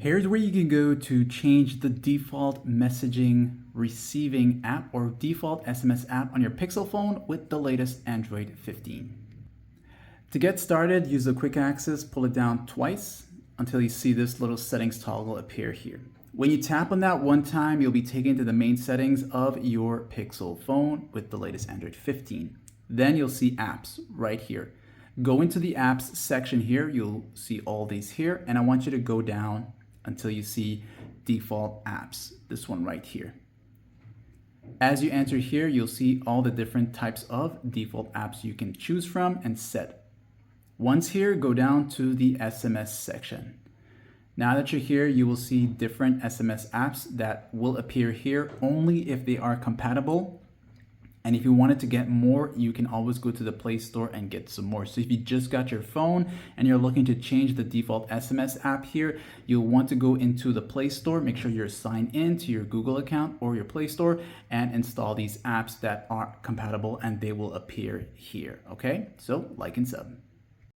Here's where you can go to change the default messaging receiving app or default SMS app on your Pixel phone with the latest Android 15. To get started, use the quick access, pull it down twice until you see this little settings toggle appear here. When you tap on that one time, you'll be taken to the main settings of your Pixel phone with the latest Android 15. Then you'll see apps right here. Go into the apps section here. You'll see all these here, and I want you to go down until you see default apps, this one right here. As you enter here, you'll see all the different types of default apps you can choose from and set. Once here, go down to the SMS section. Now that you're here, you will see different SMS apps that will appear here only if they are compatible. And if you wanted to get more, you can always go to the Play Store and get some more. So if you just got your phone and you're looking to change the default SMS app here, you'll want to go into the Play Store, make sure you're signed in to your Google account or your Play Store and install these apps that are compatible and they will appear here. Okay, so like and sub.